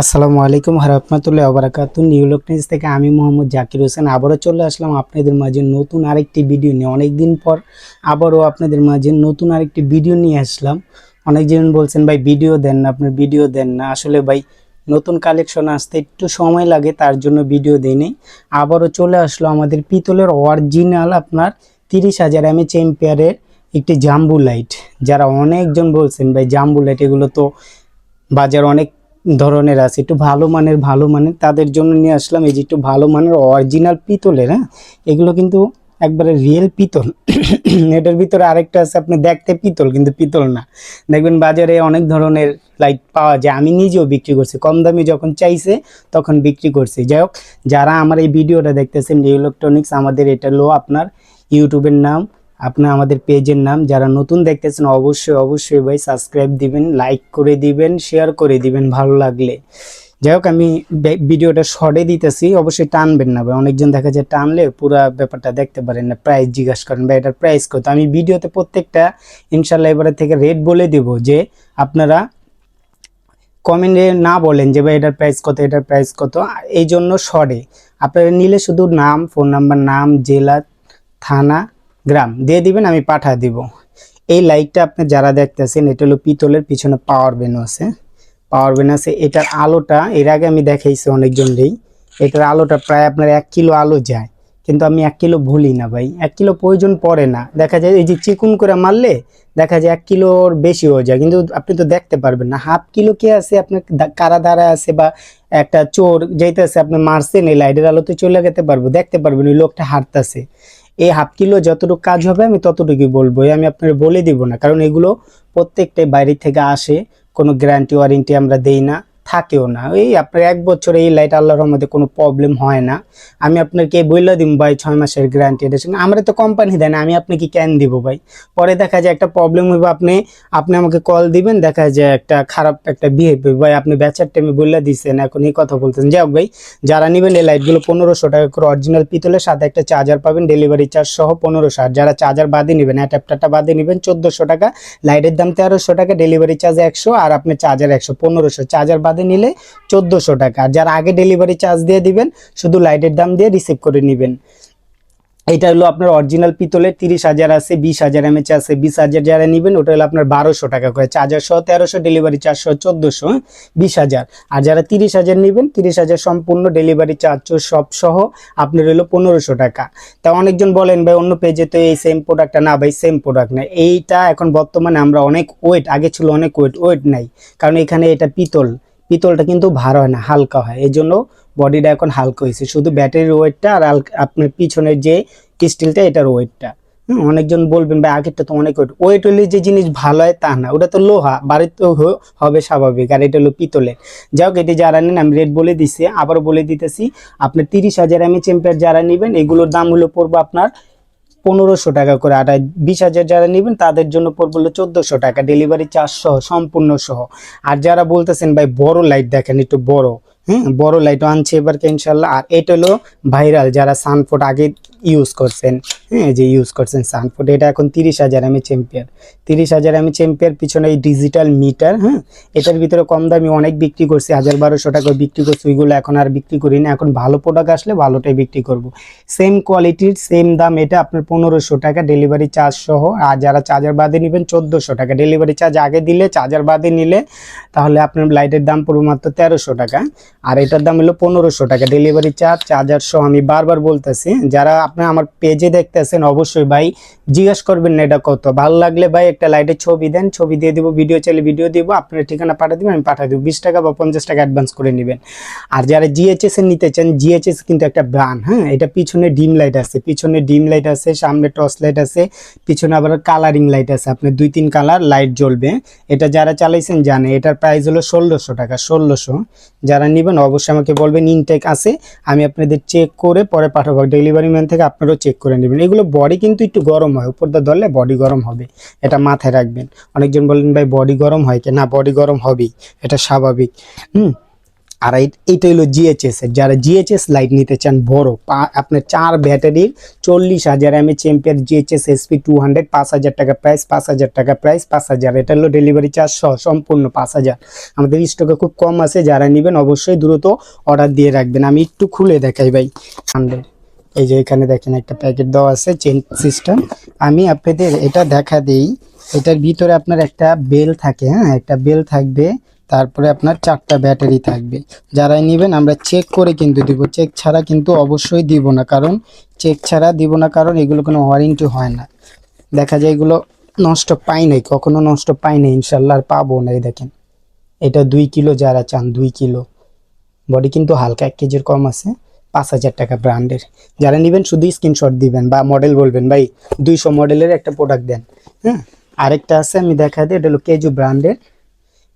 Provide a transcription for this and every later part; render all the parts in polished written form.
আসসালামু আলাইকুম রাহমাতুল্লাহি ওয়া বারাকাতুহু। নিউ লুক নিউজ থেকে আমি মোহাম্মদ জাকির হোসেন আবারও চলে আসলাম আপনাদের মাঝে নতুন আরেকটি ভিডিও নিয়ে। অনেকদিন পর আবারও আপনাদের মাঝে নতুন আরেকটি ভিডিও নিয়ে আসলাম। অনেকজন বলছেন ভাই ভিডিও দেন না, আপনার ভিডিও দেন না। আসলে ভাই নতুন কালেকশন আসতে একটু সময় লাগে, তার জন্য ভিডিও দেই নাই। আবারও চলে আসলো আমাদের পিতলের অরিজিনাল আপনার 30,000 mAh এম্পিয়ারের একটি জাম্বু লাইট। যারা অনেকজন বলছেন ভাই জাম্বু লাইট এগুলো তো বাজার অনেক ধরনের আছে, একটু ভালো মানের তাদের জন্য নিয়ে আসলাম এই যে একটু ভালো মানের অরিজিনাল পিতলের। হ্যাঁ, এগুলো কিন্তু একবারে রিয়েল পিতল। এটার ভিতরে আরেকটা আছে, আপনি দেখতে পিতল কিন্তু পিতল না। দেখবেন বাজারে অনেক ধরনের লাইট পাওয়া যায়, আমি নিজেও বিক্রি করছি, কম দামে যখন চাইছে তখন বিক্রি করছি। যাই হোক, যারা আমার এই ভিডিওটা দেখতেছেন নিউ ইলেকট্রনিক্স, আমাদের এটা হলো আপনার ইউটিউবের নাম, আপনার আমাদের পেজের নাম। যারা নতুন দেখতেছেন অবশ্যই অবশ্যই ভাই সাবস্ক্রাইব দিবেন, লাইক করে দিবেন, শেয়ার করে দিবেন ভালো লাগলে। যাই হোক, আমি ভিডিওটা শর্টে দিতেছি, অবশ্যই টানবেন না ভাই। অনেকজন দেখা যায় টানলে পুরো ব্যাপারটা দেখতে পারেন না, প্রাইস জিজ্ঞাসা করেন ভাই এটার প্রাইস কত। আমি ভিডিওতে প্রত্যেকটা ইনশাল্লাহ এবারে থেকে রেট বলে দেব, যে আপনারা কমেন্টে না বলেন যে ভাই এটার প্রাইস কত, এটার প্রাইস কত। এই জন্য শর্টে আপনারা নিলে শুধু নাম, ফোন নাম্বার, নাম, জেলা, থানা, গ্রাম দিয়ে দিবেন, আমি পাঠা দিব। এই লাইটটা আপনি যারা দেখতেছেন এটা হলো পিতলের, পিছনে পাওয়ার ব্যান আছে, পাওয়ার ব্যান আছে। এটার আলোটা এর আগে আমি দেখাইছি অনেকজনকেই, এটার আলোটা প্রায় আপনার 1 কিলো আলো যায়, কিন্তু আমি 1 কিলো ভুলি না ভাই, 1 কিলো প্রয়োজন পড়ে না। দেখা যায় এই যে চিকুন করে মারলে দেখা যায় 1 কিলোর বেশি হয়ে যায়, কিন্তু আপনি তো দেখতে পারবেন না। হাফ কিলো কে আছে আপনার কারা ধারা আছে, বা একটা চোর যাইতেছে আপনি মারছেন, এই লাইটের আলোতে চলে যেতে পারবো, দেখতে পারবেন ওই লোকটা হাঁটতেছে। এই হাফ কিলো যতটুকু কাজ হবে আমি ততটুকুই বলবো, আমি আপনার বলে দিব না, কারণ এগুলো প্রত্যেকটাই বাইরে থেকে আসে, কোনো গ্যারান্টি ওয়ারেন্টি আমরা দেই না, থাকেও না। এই আপনার 1 বছর এই লাইট আল্লাহর রহমতে কোনো প্রবলেম হয় না। আমি আপনাকে বইলা দিব ভাই 6 মাসের গ্যারান্টি, এটার সঙ্গে আমরা তো কোম্পানি দেয় না, আমি আপনাকে কেন দিব ভাই। পরে দেখা যায় একটা প্রবলেম হইব, আপনি আপনি আমাকে কল দিবেন, দেখা যায় একটা খারাপ একটা বিহেভ ভাই, আপনি বেচার টাইমে বইলা দিচ্ছেন, এখন এই কথা বলতেন। যাই হোক ভাই, যারা নেবেন এই লাইটগুলো 1500 টাকা করে, অরিজিনাল পিতলের সাথে একটা চার্জার পাবেন, ডেলিভারি চার্জ সহ 1500। আর যারা চার্জার বাদে নেবেন, অ্যাডাপ্টারটা বাদে নেবেন 1400 টাকা, লাইটের দাম 1300 টাকা, ডেলিভারি চার্জ 100, আর আপনার চার্জার 100, 1500। চার্জার বাদে নিলে 1400 টাকা। আর যারা আগে ডেলিভারি চার্জ দিয়ে দিবেন, শুধু লাইটের দাম দিয়ে রিসিভ করে নেবেন। এটা হলো আপনার অরিজিনাল পিতলের, 30,000 আছে, 20,000 mAh আছে। 20,000 যারা নেবেন ওটা হলো আপনার 1200 টাকা করে, চার্জার সহ 1300, ডেলিভারি চার্জ সহ 1400, 20,000। আর যারা 30,000 নেবেন, 30,000 সম্পূর্ণ ডেলিভারি চার্জ সব সহ আপনার হলো 1500 টাকা। তা অনেকজন বলেন ভাই অন্য পেজে তো এই সেম প্রোডাক্টটা, না ভাই সেম প্রোডাক্ট না। এইটা এখন বর্তমানে আমরা অনেক ওয়েট, আগে ছিল অনেক ওয়েট নাই, কারণ এখানে এটা পিতল, পিতলটা কিন্তু ভার হয় না, হালকা হয়, এই জন্য বডিটা এখন হালকা হয়েছে। শুধু ব্যাটারির ওয়েটটা আর আপনার পিছনের যে স্টিলটা, এটার ওয়েটটা। অনেকজন বলবেন ভাই আগেরটা তো অনেক ওয়েট, ওয়েট হলে যে জিনিস ভালো হয় তা না, ওটা তো লোহা, বাড়িতে হবে স্বাভাবিক, আর এটা হলো পিতলের। যাই হোক, এটি যারা নেন আমি রেট বলে দিচ্ছি, আবার বলে দিতেছি। আপনার 30,000 mAh এম্পিয়ার যারা নেবেন, এগুলোর দাম হলো পড়বে আপনার 1500 টাকা করে। আর 20,000 যারা নেবেন তাদের জন্য পড়বে হলো 1400 টাকা, ডেলিভারি চার্জ সহ, সম্পূর্ণ সহ। আর যারা বলতেছেন ভাই বড় লাইট দেখেন, একটু বড়, হ্যাঁ বড় লাইটও আনছে এবারকে ইনশাল্লাহ। আর এটা হলো ভাইরাল, যারা সানফোর্ড আগে ইউজ করছেন, হ্যাঁ যে ইউজ করছেন সানফোর্ড, এটা এখন 30,000 mAh এম্পিয়ার, 30,000 mAh এম্পিয়ার। পিছনে এই ডিজিটাল মিটার, হ্যাঁ এটার ভিতরে কম দামি অনেক বিক্রি করছি, 1,000-1,200 টাকা বিক্রি করছি, ওইগুলো এখন আর বিক্রি করি না। এখন ভালো প্রোডাক্ট আসলে ভালোটাই বিক্রি করব, সেম কোয়ালিটির সেম দাম। এটা আপনার 1500 টাকা, ডেলিভারি চার্জ সহ। আর যারা চার্জার বাদে নেবেন 1400 টাকা, ডেলিভারি চার্জ আগে দিলে, চার্জার বাদে নিলে তাহলে আপনার লাইটের দাম পড়বে মাত্র 1300 টাকা। আর এটার দাম হলো 1500 টাকা, ডেলিভারি চার্জ, চার্জার সহ। আমি বারবার বলতেছি, যারা আপনার আমার পেজে দেখতেছেন অবশ্যই ভাই জিজ্ঞেস করবেন না এটা কত। ভালো লাগলে ভাই একটা লাইটের ছবি দেন, ছবি দিয়ে দিব, ভিডিও চাইলে ভিডিও দিব, আপনার ঠিকানা পাঠিয়ে দিবেন, আমি পাঠিয়ে দেবো। 20 টাকা বা 50 টাকা অ্যাডভান্স করে নেবেন। আর যারা জিএইচএস এর নিতে চান, জিএইচএস কিন্তু একটা ব্র্যান্ড, হ্যাঁ এটা পিছনে ডিম লাইট আছে, পিছনে ডিম লাইট আছে, সামনে টর্চ লাইট আছে, পিছনে আবার কালারিং লাইট আছে, আপনার 2-3 কালার লাইট জ্বলবে। এটা যারা চালাইছেন জানে, এটার প্রাইস হলো 1600 টাকা, 1600। যারা নেবেন অবশ্যই আমাকে বলবেন ইনটেক আছে, আমি আপনাদের চেক করে পরে পাঠাবো, ডেলিভারি ম্যান থেকে আপনারাও চেক করে নেবেন। এগুলো বডি কিন্তু একটু গরম হয়, উপর দিয়ে ধরলে বডি গরম হবে, এটা মাথায় রাখবেন। অনেকজন বলেন ভাই বডি গরম হয় কি, না বডি গরম হবেই, এটা স্বাভাবিক। আর এইটা হলো জিএচএস এর, যারা জিএচএস লাইট নিতে চান বড় আপনার 4 ব্যাটারির 40,000 mAh এম্পিয়ার জিএচএস এসপি 200, 5,000 টাকা প্রাইস, 5,000 টাকা প্রাইস, 5,000, এটা হলো ডেলিভারি চার্জ সহ সম্পূর্ণ 5,000। আমাদের স্টকে খুব কম আছে, যারা নেবেন অবশ্যই দ্রুত অর্ডার দিয়ে রাখবেন। আমি একটু খুলে দেখাই ভাই। এই যে এখানে দেখেন একটা প্যাকেট দেওয়া আছে চেন সিস্টেম। আমি আপনাদের এটা দেখা দেই, এটার ভিতরে আপনার একটা বেল থাকে, হ্যাঁ একটা বেল থাকবে, তারপরে আপনার 4টা ব্যাটারি থাকবে। যারাই নেবেন আমরা চেক করে কিন্তু দিব, চেক ছাড়া কিন্তু অবশ্যই দিব না, কারণ চেক ছাড়া দিব না, কারণ এগুলো কোনো ওয়ারেন্টি হয় না। দেখা যায় এগুলো নষ্ট পাই নাই, কখনো নষ্ট পাই নাই, ইনশাল্লাহ আর পাবো না। এই দেখেন এটা 2 কিলো, যারা চান 2 কিলো, বডি কিন্তু হালকা 1 কেজির কম আছে, 5,000 টাকা ব্র্যান্ডের। যারা নেবেন শুধু স্ক্রিনশট দিবেন বা মডেল বলবেন ভাই 200 মডেলের একটা প্রোডাক্ট দেন। হ্যাঁ আরেকটা আছে আমি দেখা দিই, এটা হলো কেজু ব্র্যান্ডের।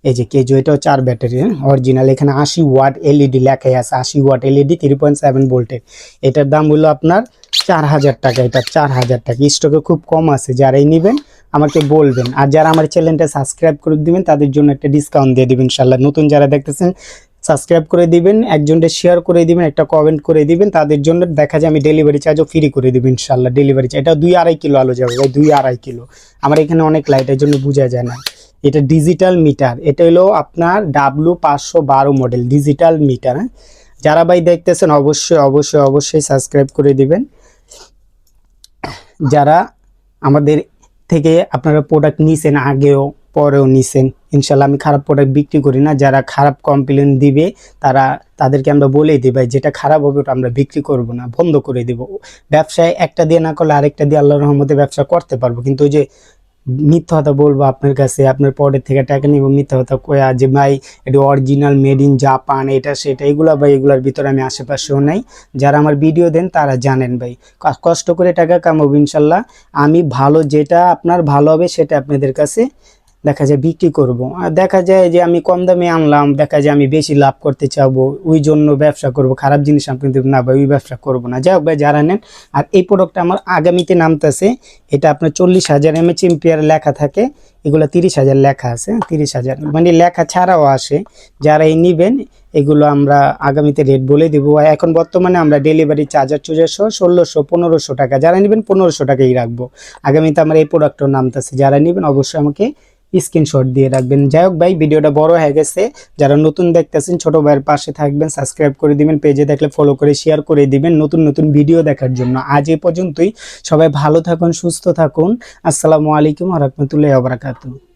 এই যে কেজু, এটাও 4 ব্যাটারি অরিজিনাল, এখানে 80 ওয়াট এলইডি লেখাই আছে, 80 ওয়াট এলইডি 3.7 ভোল্টের। এটার দাম হলো আপনার 4,000 টাকা, এটা 4,000 টাকা। স্টকে খুব কম আছে, যারাই নেবেন আমাকে বলবেন। আর যারা আমার চ্যানেলটা সাবস্ক্রাইব করে দিবেন তাদের জন্য একটা ডিসকাউন্ট দিয়ে দিবেন ইনশাল্লাহ। নতুন যারা দেখতেছেন সাবস্ক্রাইব করে দিবেন, একজনকে শেয়ার করে দিবেন, একটা কমেন্ট করে দিবেন, তাদের জন্য দেখা যায় আমি ডেলিভারি চার্জও ফ্রি করে দিবেন ইনশাল্লাহ। ডেলিভারি চার্জ এটা 2-2.5 কিলো আলো যাবে ভাই, 2-2.5 কিলো। আমার এখানে অনেক লাইটের জন্য বোঝা যায় না। এটা ডিজিটাল মিটার, এটা হলো আপনার W512 মডেল ডিজিটাল মিটার। যারা ভাই দেখতেছেন অবশ্যই অবশ্যই অবশ্যই সাবস্ক্রাইব করে দিবেন। যারা আমাদের থেকে আপনারা প্রোডাক্ট নিছেন, আগেও পরেও নিছেন, ইনশাল্লাহ আমি খারাপ প্রোডাক্ট বিক্রি করি না। যারা খারাপ কমপ্লেন দিবে তাদেরকে আমরা বলেই দিই ভাই যেটা খারাপ হবে ওটা আমরা বিক্রি করব না, বন্ধ করে দেব। ব্যবসায় একটা দিয়ে না করলে আরেকটা দিয়ে আল্লাহর রহমতে ব্যবসা করতে পারবো, কিন্তু ওই যে মিথ্যা কথা বলবো আপনার কাছে, আপনার পরের থেকে টাকা নিব মিথ্যা কথা কয়া যে ভাই এটা অরিজিনাল মেড ইন জাপান এটা সেটা, এগুলো ভাই এগুলোর ভিতরে আমি আশেপাশেও নাই। যারা আমার ভিডিও দেন তারা জানেন ভাই কষ্ট করে টাকা কামাবো ইনশাল্লাহ। আমি ভালো যেটা আপনার ভালো হবে সেটা আপনাদের কাছে দেখা যায় বিক্রি করব। আর দেখা যায় যে আমি কম দামে আনলাম, দেখা যায় আমি বেশি লাভ করতে চাবো, ওই জন্য ব্যবসা করব, খারাপ জিনিস আপনাদের না ভাই, ওই ব্যবসা করব না। যাই হোক ভাই যারা নেন, আর এই প্রোডাক্টটা আমার আগামীতে নামতেছে, এটা আপনার 40,000 mAh এম্পিয়ার লেখা থাকে, এগুলো 30,000 লেখা আছে, 30,000 মানে লেখা ছাড়াও আসে। যারা এই নিবেন এগুলো আমরা আগামীতে রেট বলে দেবো। এখন বর্তমানে আমরা ডেলিভারি চার্জার চুজার সহ 1,600-1,500 টাকা, যারা নেবেন 1,500 টাকাই রাখবো। আগামীতে আমার এই প্রোডাক্টটাও নামতেছে, যারা নেবেন অবশ্যই আমাকে স্ক্রিনশট দিয়ে রাখবেন। যাই হোক ভাই ভিডিওটা বড় হয়ে গেছে, যারা নতুন দেখতেছেন ছোট ভাইয়ের পাশে থাকবেন, সাবস্ক্রাইব করে দিবেন, পেজে দেখলে ফলো করে শেয়ার করে দিবেন নতুন নতুন ভিডিও দেখার জন্য। আজ এ পর্যন্তই, সবাই ভালো থাকুন, সুস্থ থাকুন। আসসালামু আলাইকুম ওয়া রাহমাতুল্লাহি ওয়া বারাকাতুহু।